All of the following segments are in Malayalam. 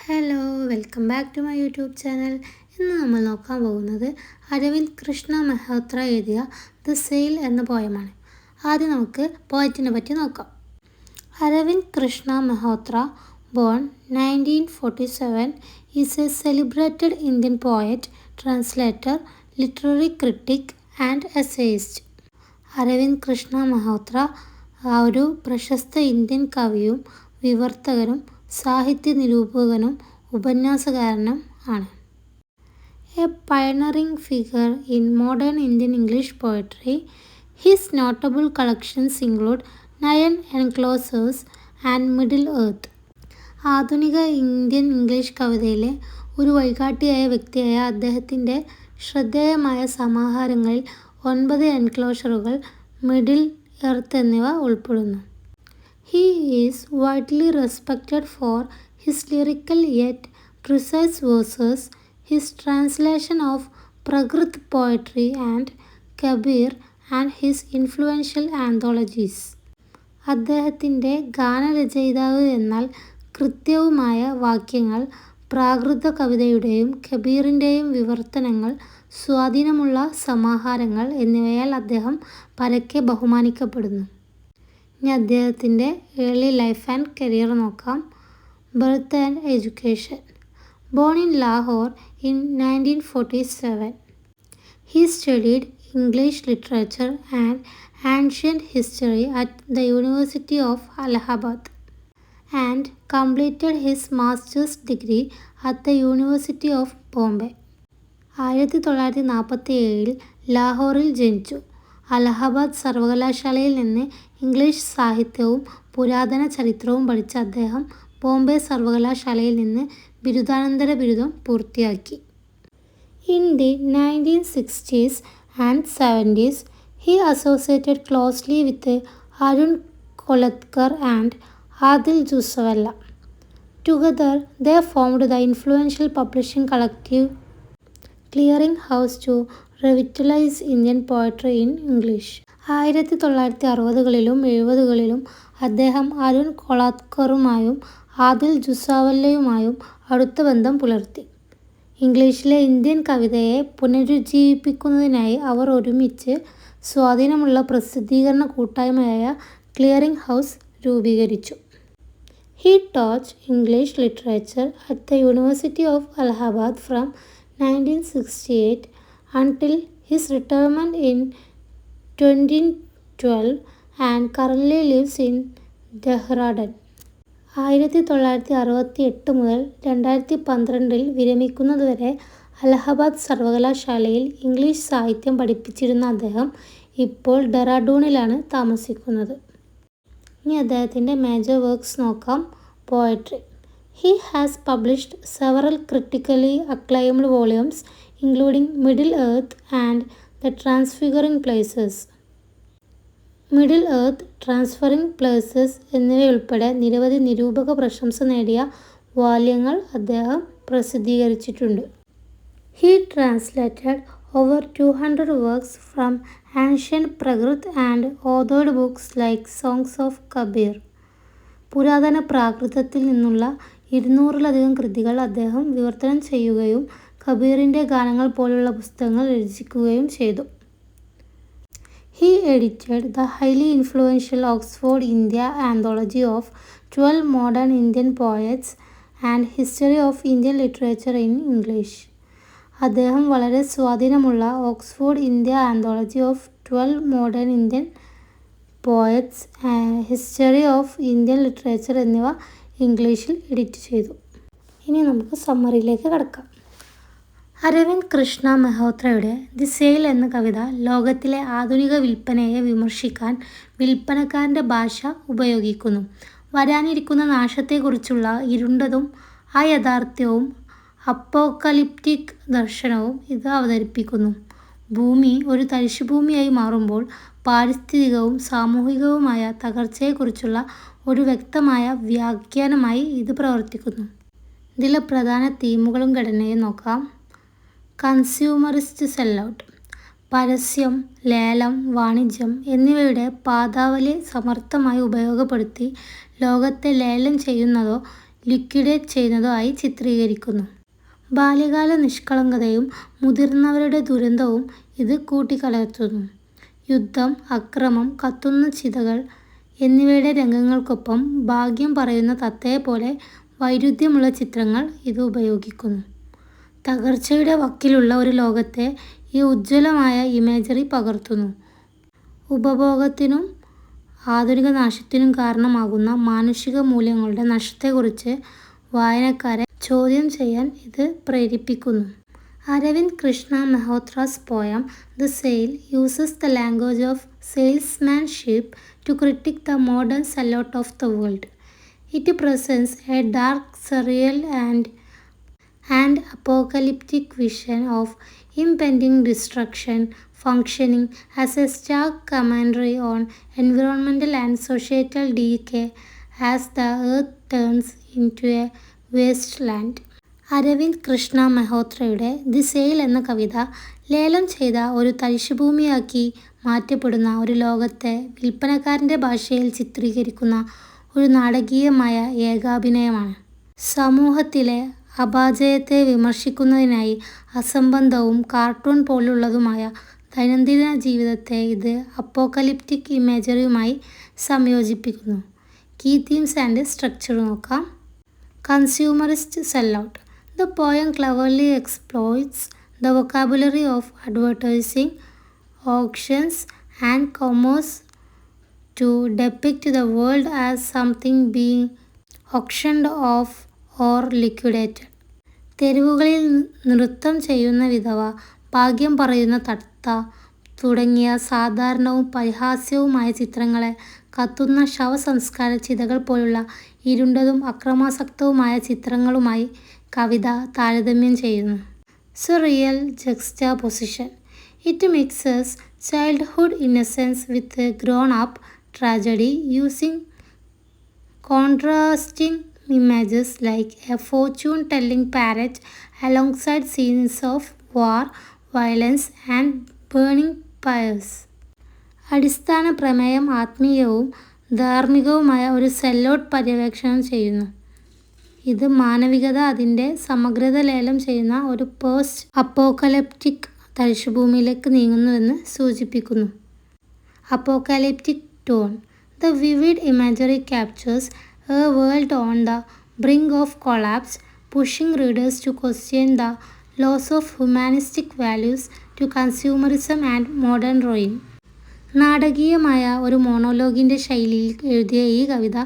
Hello, welcome back to my YouTube channel. ഇന്ന് നമ്മൾ നോക്കാൻ പോകുന്നത് അരവിന്ദ് കൃഷ്ണ മെഹ്റോത്ര എഴുതിയ ദ സെയിൽ എന്ന പോയമാണ്. ആദ്യം നമുക്ക് പോയറ്റിനെ പറ്റി നോക്കാം. Arvind Krishna Mehrotra, born 1947, is a celebrated Indian poet, translator, literary critic and essayist. Arvind Krishna Mehrotra ഒരു പ്രശസ്ത ഇന്ത്യൻ കവിയും വിവർത്തകനും സാഹിത്യ നിരൂപകനും ഉപന്യാസകാരനും ആണ്. A pioneering figure in modern Indian English poetry, his notable collections include nine enclosures and middle earth. ആധുനിക ഇന്ത്യൻ ഇംഗ്ലീഷ് കവിതയിലെ ഒരു വഴികാട്ടിയായ വ്യക്തിയായ അദ്ദേഹത്തിൻ്റെ ശ്രദ്ധേയമായ സമാഹാരങ്ങളിൽ 9 എൻക്ലോഷറുകൾ, മിഡിൽ എർത്ത് എന്നിവ ഉൾപ്പെടുന്നു. He is widely respected for his lyrical yet precise verses, his translation of Prakrit poetry and Kabir, and his influential anthologies. അദ്ദേഹത്തിൻ്റെ ഗാനരചയിതാവ് എന്നാൽ കൃത്യവുമായ വാക്യങ്ങൾ, പ്രാകൃത കവിതയുടെയും കബീറിൻ്റെയും വിവർത്തനങ്ങൾ, സ്വാധീനമുള്ള സമാഹാരങ്ങൾ എന്നിവയാൽ അദ്ദേഹം പരക്കെ ബഹുമാനിക്കപ്പെടുന്നു. ഇനി അദ്ദേഹത്തിൻ്റെ ഏർലി ലൈഫ് ആൻഡ് കരിയർ നോക്കാം. Birth and education. Born in Lahore in 1947. He studied English literature and ancient history at the University of Allahabad and completed his master's degree at the University of Bombay. 1947 ലാഹോറിൽ ജനിച്ചു. അലഹബാദ് സർവകലാശാലയിൽ നിന്ന് ഇംഗ്ലീഷ് സാഹിത്യവും പുരാതന ചരിത്രവും പഠിച്ച അദ്ദേഹം ബോംബെ സർവകലാശാലയിൽ നിന്ന് ബിരുദാനന്തര ബിരുദം പൂർത്തിയാക്കി. In the 1960s and 70s, he associated closely with Arun Kolatkar and Adil Juswala. Together, they formed the influential publishing collective Clearing House to revitalize Indian poetry in English. 1960കളിലും 70കളിലും അദ്ദേഹം അരുൺ കൊളാത്കറുമായും ആദിൽ ജുസ്വാലയുമായും അടുത്ത ബന്ധം പുലർത്തി. ഇംഗ്ലീഷിലെ ഇന്ത്യൻ കവിതയെ പുനരുജ്ജീവിപ്പിക്കുന്നതിനായി അവർ ഒരുമിച്ച് സ്വാധീനമുള്ള പ്രസിദ്ധീകരണ കൂട്ടായ്മയായ ക്ലിയറിംഗ് ഹൗസ് രൂപീകരിച്ചു. He taught English literature at the University of Allahabad from 1968 until his retirement in 2012 and currently lives in Dehradun. 1968 മുതൽ 2012 വിരമിക്കുന്നതുവരെ അലഹബാദ് സർവകലാശാലയിൽ ഇംഗ്ലീഷ് സാഹിത്യം പഠിപ്പിച്ചിരുന്ന അദ്ദേഹം ഇപ്പോൾ ഡെറാഡൂണിലാണ് താമസിക്കുന്നത്. ഇനി അദ്ദേഹത്തിൻ്റെ മേജർ വർക്ക്സ് നോക്കാം. Poetry. He has published several critically acclaimed volumes, including Middle Earth and The Transfiguring Places. Middle Earth, Transferring Places എന്നിവയുൾപ്പെടെ നിരവധി നിരൂപക പ്രശംസ നേടിയ വാല്യങ്ങൾ അദ്ദേഹം പ്രസിദ്ധീകരിച്ചിട്ടുണ്ട്. He translated over 200 works from ancient Prakrit and authored books like Songs of Kabir. പുരാതന പ്രാകൃതത്തിൽ നിന്നുള്ള 200-ലധികം കൃതികൾ അദ്ദേഹം വിവർത്തനം ചെയ്യുകയും കബീറിൻ്റെ ഗാനങ്ങൾ പോലുള്ള പുസ്തകങ്ങൾ രചിക്കുകയും ചെയ്തു. He edited the highly influential Oxford India Anthology of 12 Modern Indian Poets and History of Indian Literature in English. അദ്ദേഹം വളരെ സ്വാധീനമുള്ള Oxford India anthology of 12 modern Indian poets, history of Indian literature എന്നിവ ഇംഗ്ലീഷിൽ എഡിറ്റ് ചെയ്തു. ഇനി നമുക്ക് സമ്മറിയിലേക്ക് കടക്കാം. അരവിന്ദ് കൃഷ്ണ മെഹ്റോത്രയുടെ ദി സെയിൽ എന്ന കവിത ലോകത്തിലെ ആധുനിക വിൽപ്പനയെ വിമർശിക്കാൻ വിൽപ്പനക്കാരൻ്റെ ഭാഷ ഉപയോഗിക്കുന്നു. വരാനിരിക്കുന്ന നാശത്തെക്കുറിച്ചുള്ള ഇരുണ്ടതും അയാഥാർത്ഥ്യവും അപ്പോക്കലിപ്റ്റിക് ദർശനവും ഇത് അവതരിപ്പിക്കുന്നു. ഭൂമി ഒരു തരിശുഭൂമിയായി മാറുമ്പോൾ പാരിസ്ഥിതികവും സാമൂഹികവുമായ തകർച്ചയെക്കുറിച്ചുള്ള ഒരു വ്യക്തമായ വ്യാഖ്യാനമായി ഇത് പ്രവർത്തിക്കുന്നു. ഇതിലെ പ്രധാന തീമുകളും ഘടനയും നോക്കാം. കൺസ്യൂമറിസ്റ്റ് സെല്ലൗട്ട്. പരസ്യം, ലേലം, വാണിജ്യം എന്നിവയുടെ പാദാവലി സമർത്ഥമായി ഉപയോഗപ്പെടുത്തി ലോകത്തെ ലേലം ചെയ്യുന്നതോ ലിക്വിഡേറ്റ് ചെയ്യുന്നതോ ആയി ചിത്രീകരിക്കുന്നു. ബാല്യകാല നിഷ്കളങ്കതയും മുതിർന്നവരുടെ ദുരന്തവും ഇത് കൂട്ടിക്കലർത്തുന്നു. യുദ്ധം, അക്രമം, കത്തുന്ന ചിതകൾ എന്നിവയുടെ രംഗങ്ങൾക്കൊപ്പം ഭാഗ്യം പറയുന്ന തത്തയെപ്പോലെ വൈരുദ്ധ്യമുള്ള ചിത്രങ്ങൾ ഇത് ഉപയോഗിക്കുന്നു. തകർച്ചയുടെ വക്കിലുള്ള ഒരു ലോകത്തെ ഈ ഉജ്ജ്വലമായ ഇമേജറി പകർത്തുന്നു. ഉപഭോഗത്തിനും ആധുനിക നാശത്തിനും കാരണമാകുന്ന മാനുഷിക മൂല്യങ്ങളുടെ നഷ്ടത്തെക്കുറിച്ച് വായനക്കാരെ ചോദ്യം ചെയ്യാൻ ഇത് പ്രേരിപ്പിക്കുന്നു. Arvind Krishna Mehrotra's poem The Sale uses the language of salesmanship to critique the modern sellout of the world. It presents a dark, surreal and apocalyptic vision of impending destruction, functioning as a stark commentary on environmental and societal decay as the earth turns into a wasteland. Arvind Krishna മെഹ്റോത്രയുടെ ദി സെയിൽ എന്ന കവിത ലേലം ചെയ്ത ഒരു തരിശുഭൂമിയാക്കി മാറ്റപ്പെടുന്ന ഒരു ലോകത്തെ വിൽപ്പനക്കാരൻ്റെ ഭാഷയിൽ ചിത്രീകരിക്കുന്ന ഒരു നാടകീയമായ ഏകാഭിനയമാണ്. സമൂഹത്തിലെ അപചയത്തെ വിമർശിക്കുന്നതിനായി അസംബന്ധവും കാർട്ടൂൺ പോലുള്ളതുമായ ദൈനംദിന ജീവിതത്തെ ഇത് അപ്പോക്കലിപ്റ്റിക് ഇമേജറിയുമായി സംയോജിപ്പിക്കുന്നു. കീ തീംസ് ആൻഡ് സ്ട്രക്ചർ നോക്കാം. Consumerist സെല്ലൗട്ട്. The poem cleverly exploits the vocabulary of advertising, auctions, and commerce to depict the world as something being auctioned off or liquidated. തെരുവുകളിൽ നൃത്തം ചെയ്യുന്ന വിധവ, ഭാഗ്യം പറയുന്ന തത്ത തുടങ്ങിയ സാധാരണവും പരിഹാസ്യവുമായ ചിത്രങ്ങളെ കത്തുന്ന ശവസംസ്കാര ചിതകൾ പോലുള്ള ഇരുണ്ടതും അക്രമാസക്തവുമായ ചിത്രങ്ങളുമായി കവിത താരതമ്യം ചെയ്യുന്നു. Surreal juxtaposition. It mixes childhood innocence with grown-up tragedy, using contrasting images like a fortune-telling parrot alongside scenes of war, violence, and burning pyres. അടിസ്ഥാന പ്രമേയം ആത്മീയവും ധാർമ്മികവുമായ ഒരു സെല്ലൗട്ട് പര്യവേക്ഷണം ചെയ്യുന്നു. ഇത് മാനവികത അതിൻ്റെ സമഗ്രത ലേലം ചെയ്യുന്ന ഒരു പോസ്റ്റ് അപ്പോക്കലിപ്റ്റിക് തരിശുഭൂമിയിലേക്ക് നീങ്ങുന്നുവെന്ന് സൂചിപ്പിക്കുന്നു. Apocalyptic tone. The vivid imagery captures a world on the brink of collapse, pushing readers to question the loss of humanistic values to consumerism and modern ruin. നാടകീയമായ ഒരു മോണോലോഗിൻ്റെ ശൈലിയിൽ എഴുതിയ ഈ കവിത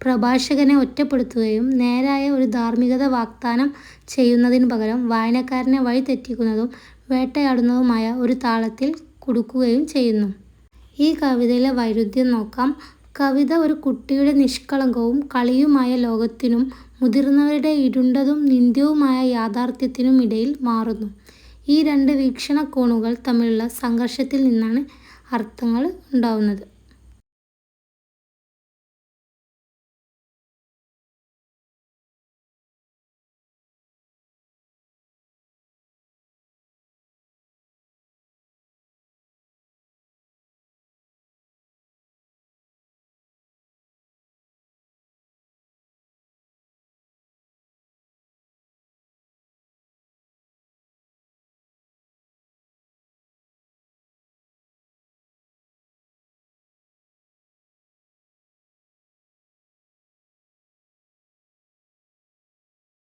പ്രഭാഷകനെ ഒറ്റപ്പെടുത്തുകയും നേരായ ഒരു ധാർമ്മികത വാഗ്ദാനം ചെയ്യുന്നതിന് പകരം വായനക്കാരനെ വഴിതെറ്റിക്കുന്നതും വേട്ടയാടുന്നതുമായ ഒരു താളത്തിൽ കുടുക്കുകയും ചെയ്യുന്നു. ഈ കവിതയിലെ വൈരുദ്ധ്യം നോക്കാം. കവിത ഒരു കുട്ടിയുടെ നിഷ്കളങ്കവും കളിയുമായ ലോകത്തിനും മുതിർന്നവരുടെ ഇരുണ്ടതും നിന്ദ്യവുമായ യാഥാർത്ഥ്യത്തിനും ഇടയിൽ മാറുന്നു. ഈ രണ്ട് വീക്ഷണകോണുകൾ തമ്മിലുള്ള സംഘർഷത്തിൽ നിന്നാണ് അർത്ഥങ്ങൾ ഉണ്ടാവുന്നത്.